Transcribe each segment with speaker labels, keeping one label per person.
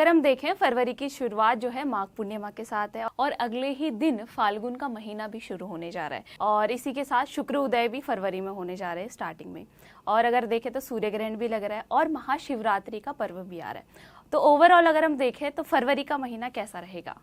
Speaker 1: अगर हम देखें फरवरी की शुरुआत जो है माघ पूर्णिमा के साथ है और अगले ही दिन फाल्गुन का महीना भी शुरू होने जा रहा है और इसी के साथ शुक्र उदय भी फरवरी में होने जा रहे हैं स्टार्टिंग में। और अगर देखें तो सूर्य ग्रहण भी लग रहा है और महाशिवरात्रि का पर्व भी आ रहा है। तो ओवरऑल अगर हम देखें तो फरवरी का महीना कैसा रहेगा?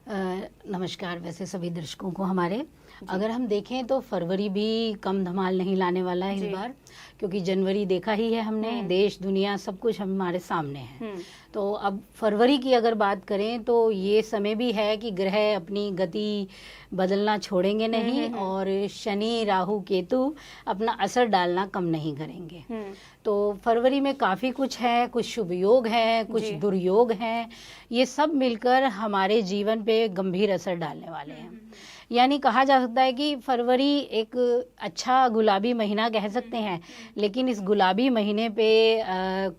Speaker 2: नमस्कार। वैसे सभी दर्शकों को हमारे अगर हम देखें तो फरवरी भी कम धमाल नहीं लाने वाला है इस बार, क्योंकि जनवरी देखा ही है हमने, देश दुनिया सब कुछ हमारे सामने है। तो अब फरवरी की अगर बात करें तो ये समय भी है कि ग्रह अपनी गति बदलना छोड़ेंगे नहीं और शनि राहु केतु अपना असर डालना कम नहीं करेंगे। तो फरवरी में काफ़ी कुछ है, कुछ शुभ योग है, कुछ दुर्योग हैं, ये सब मिलकर हमारे जीवन पे गंभीर असर डालने वाले हैं। यानी कहा जा सकता है कि फरवरी एक अच्छा गुलाबी महीना कह सकते हैं, लेकिन इस गुलाबी महीने पे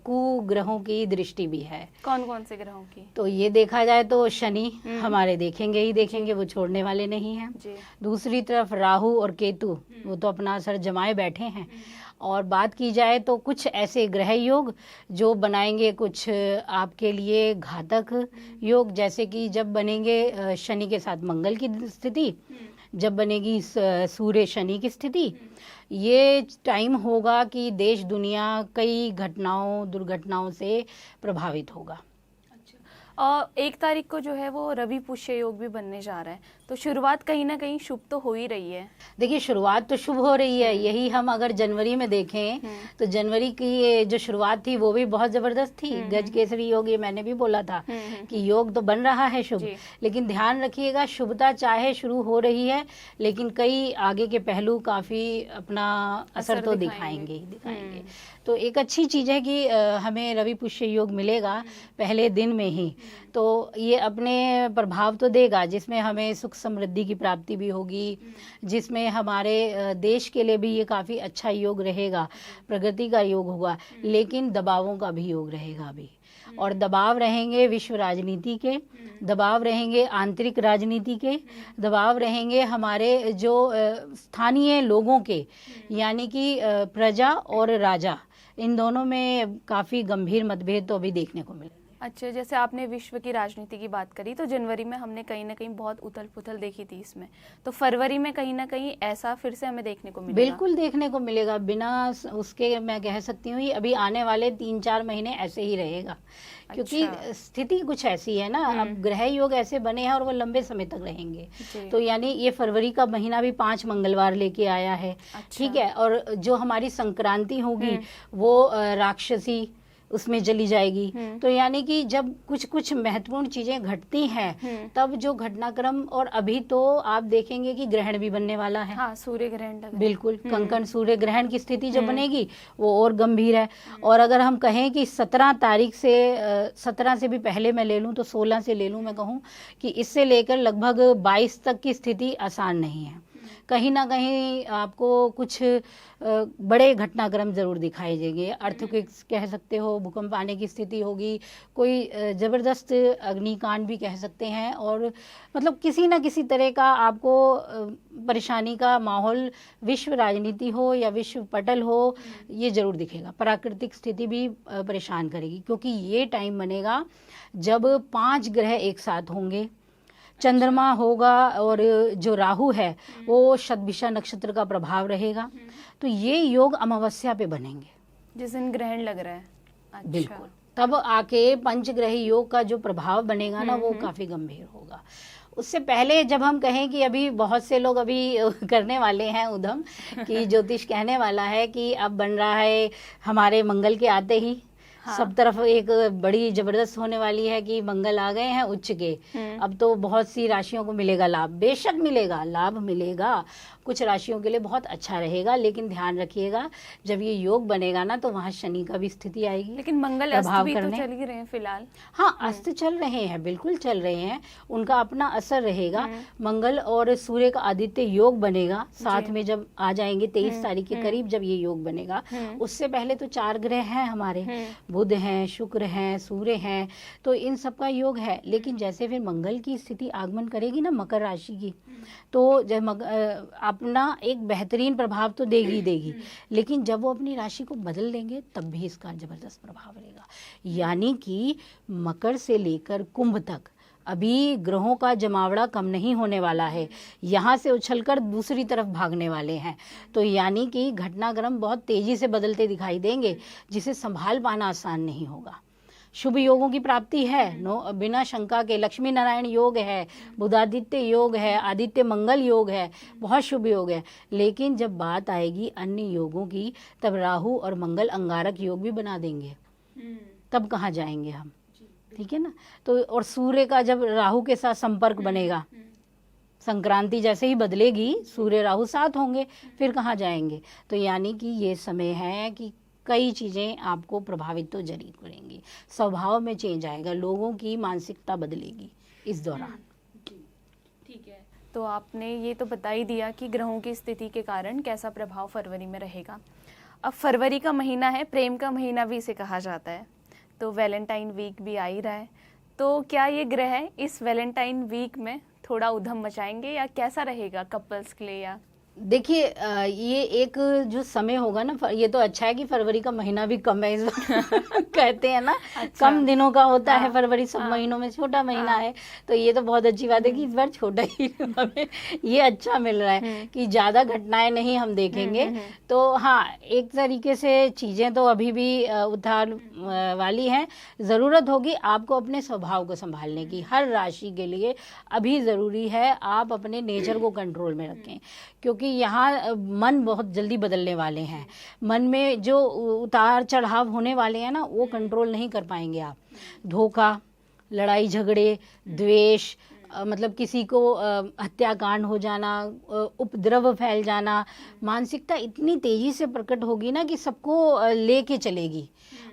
Speaker 2: कुग्रहों की दृष्टि भी है।
Speaker 1: कौन कौन से ग्रहों की? तो
Speaker 2: ये देखा जाए तो शनि हमारे देखेंगे ही देखेंगे, वो छोड़ने वाले नहीं हैं। दूसरी तरफ राहु और केतु वो तो अपना असर जमाए बैठे हैं। और बात की जाए तो कुछ ऐसे ग्रह योग जो बनाएंगे कुछ आपके लिए घातक योग, जैसे कि जब बनेंगे शनि के साथ मंगल की स्थिति, जब बनेगी सूर्य शनि की स्थिति, ये टाइम होगा कि देश दुनिया कई घटनाओं दुर्घटनाओं से प्रभावित होगा।
Speaker 1: और 1 तारीख को जो है वो रवि पुष्य योग भी बनने जा रहा है, तो शुरुआत कहीं ना कहीं शुभ तो हो ही रही है।
Speaker 2: देखिए शुरुआत तो शुभ हो रही है, यही हम अगर जनवरी में देखें तो जनवरी की जो शुरुआत थी वो भी बहुत जबरदस्त थी। गज केसरी योग, ये मैंने भी बोला था कि योग तो बन रहा है शुभ, लेकिन ध्यान रखिएगा शुभता चाहे शुरू हो रही है लेकिन कई आगे के पहलू काफी अपना असर तो दिखाएंगे ही दिखाएंगे। तो एक अच्छी चीज है कि हमें रवि पुष्य योग मिलेगा पहले दिन में ही, तो ये अपने प्रभाव तो देगा जिसमें हमें सुख समृद्धि की प्राप्ति भी होगी, जिसमें हमारे देश के लिए भी ये काफ़ी अच्छा योग रहेगा, प्रगति का योग होगा, लेकिन दबावों का भी योग रहेगा अभी। और दबाव रहेंगे विश्व राजनीति के, दबाव रहेंगे आंतरिक राजनीति के, दबाव रहेंगे हमारे जो स्थानीय लोगों के, यानी कि प्रजा और राजा, इन दोनों में काफ़ी गंभीर मतभेद तो अभी देखने को मिले।
Speaker 1: अच्छा, जैसे आपने विश्व की राजनीति की बात करी तो जनवरी में हमने कहीं ना कहीं बहुत उथल पुथल देखी थी इसमें, तो फरवरी में कहीं ना कहीं ऐसा फिर से हमें देखने को मिलेगा?
Speaker 2: बिल्कुल देखने को मिलेगा, बिना उसके मैं कह सकती हूँ अभी आने वाले 3-4 महीने ऐसे ही रहेगा। क्योंकि स्थिति कुछ ऐसी है ना, अब ग्रह योग ऐसे बने हैं और वो लंबे समय तक रहेंगे। तो यानी ये फरवरी का महीना भी 5 मंगलवार लेके आया है। ठीक है, और जो हमारी संक्रांति होगी वो राक्षसी उसमें चली जाएगी। तो यानी कि जब कुछ कुछ महत्वपूर्ण चीजें घटती हैं तब जो घटनाक्रम, और अभी तो आप देखेंगे कि ग्रहण भी बनने वाला है।
Speaker 1: हाँ, सूर्य ग्रहण लग रहा है।
Speaker 2: बिल्कुल, कंकण सूर्य ग्रहण की स्थिति जब बनेगी वो और गंभीर है। और अगर हम कहें कि 17 तारीख से 17 से भी पहले मैं ले लूं तो 16 से ले लूं, मैं कहूं कि इससे लेकर लगभग 22 तक की स्थिति आसान नहीं है। कहीं ना कहीं आपको कुछ बड़े घटनाक्रम जरूर दिखाई देंगे। अर्थक्वेक कह सकते हो, भूकंप आने की स्थिति होगी, कोई जबरदस्त अग्निकांड भी कह सकते हैं, और मतलब किसी ना किसी तरह का आपको परेशानी का माहौल, विश्व राजनीति हो या विश्व पटल हो, ये जरूर दिखेगा। प्राकृतिक स्थिति भी परेशान करेगी, क्योंकि ये टाइम बनेगा जब 5 ग्रह एक साथ होंगे, चंद्रमा होगा और जो राहु है वो शतभिषा नक्षत्र का प्रभाव रहेगा। तो ये योग अमावस्या पे बनेंगे
Speaker 1: जिस दिन ग्रहण लग रहा है। अच्छा।
Speaker 2: बिल्कुल, तब आके पंचग्रही योग का जो प्रभाव बनेगा ना वो काफी गंभीर होगा। उससे पहले जब हम कहें कि अभी बहुत से लोग अभी करने वाले हैं उद्यम कि ज्योतिष कहने वाला है कि अब बन रहा है हमारे मंगल के आते ही, सब तरफ एक बड़ी जबरदस्त होने वाली है कि मंगल आ गए हैं उच्च के, अब तो बहुत सी राशियों को मिलेगा लाभ। बेशक मिलेगा, लाभ मिलेगा, कुछ राशियों के लिए बहुत अच्छा रहेगा, लेकिन ध्यान रखिएगा जब ये योग बनेगा ना तो वहाँ शनि का भी स्थिति आएगी।
Speaker 1: लेकिन मंगल अस्त भी तो चल ही रहे हैं फिलहाल।
Speaker 2: हाँ, अस्त चल रहे हैं, बिल्कुल चल रहे हैं, उनका अपना असर रहेगा। मंगल और सूर्य का आदित्य योग बनेगा साथ में, जब आ जाएंगे 23 तारीख के करीब जब ये योग बनेगा। उससे पहले तो 4 ग्रह हैं हमारे, बुध हैं, शुक्र हैं, सूर्य हैं, तो इन सब का योग है। लेकिन जैसे फिर मंगल की स्थिति आगमन करेगी ना मकर राशि की, तो जब अपना एक बेहतरीन प्रभाव तो देगी देगी, लेकिन जब वो अपनी राशि को बदल देंगे तब भी इसका जबरदस्त प्रभाव रहेगा। यानी कि मकर से लेकर कुंभ तक अभी ग्रहों का जमावड़ा कम नहीं होने वाला है, यहाँ से उछलकर दूसरी तरफ भागने वाले हैं। तो यानी कि घटनाक्रम बहुत तेजी से बदलते दिखाई देंगे, जिसे संभाल पाना आसान नहीं होगा। शुभ योगों की प्राप्ति है, बिना शंका के। लक्ष्मी नारायण योग है, बुधादित्य योग है, आदित्य मंगल योग है, बहुत शुभ योग है। लेकिन जब बात आएगी अन्य योगों की, तब राहु और मंगल अंगारक योग भी बना देंगे, तब कहाँ जाएंगे हम, ठीक है ना। तो और सूर्य का जब राहु के साथ संपर्क बनेगा, संक्रांति जैसे ही बदलेगी, सूर्य राहु साथ होंगे, फिर कहाँ जाएंगे। तो यानी कि ये समय है कि कई चीज़ें आपको प्रभावित तो जरूर करेंगी, स्वभाव में चेंज आएगा, लोगों की मानसिकता बदलेगी इस दौरान।
Speaker 1: ठीक है, तो आपने ये तो बता ही दिया कि ग्रहों की स्थिति के कारण कैसा प्रभाव फरवरी में रहेगा। अब फरवरी का महीना है, प्रेम का महीना भी इसे कहा जाता है, तो वैलेंटाइन वीक भी आ ही रहा है। तो क्या ये ग्रह इस वैलेंटाइन वीक में थोड़ा उधम मचाएंगे या कैसा रहेगा कपल्स के लिए? या
Speaker 2: देखिए ये एक जो समय होगा ना, ये तो अच्छा है कि फरवरी का महीना भी कम है इस बार कहते हैं ना,
Speaker 1: अच्छा।
Speaker 2: कम दिनों का होता है फरवरी, सब महीनों में छोटा महीना है, तो ये तो बहुत अच्छी बात है कि इस बार छोटा ही हमें ये अच्छा मिल रहा है कि ज़्यादा घटनाएं नहीं हम देखेंगे। तो हाँ, एक तरीके से चीज़ें तो अभी भी उतार वाली हैं। ज़रूरत होगी आपको अपने स्वभाव को संभालने की, हर राशि के लिए अभी ज़रूरी है आप अपने नेचर को कंट्रोल में रखें, क्योंकि यहाँ मन बहुत जल्दी बदलने वाले हैं। मन में जो उतार चढ़ाव होने वाले हैं ना, वो कंट्रोल नहीं कर पाएंगे आप। धोखा, लड़ाई झगड़े, द्वेष, मतलब किसी को हत्याकांड हो जाना, उपद्रव फैल जाना, मानसिकता इतनी तेजी से प्रकट होगी ना कि सबको लेके चलेगी।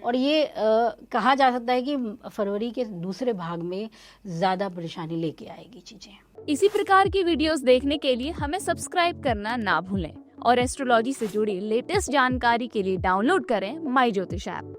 Speaker 2: और ये कहा जा सकता है कि फरवरी के दूसरे भाग में ज़्यादा परेशानी लेके आएगी चीज़ें।
Speaker 1: इसी प्रकार की वीडियोस देखने के लिए हमें सब्सक्राइब करना ना भूलें और एस्ट्रोलॉजी से जुड़ी लेटेस्ट जानकारी के लिए डाउनलोड करें माई ज्योतिष ऐप।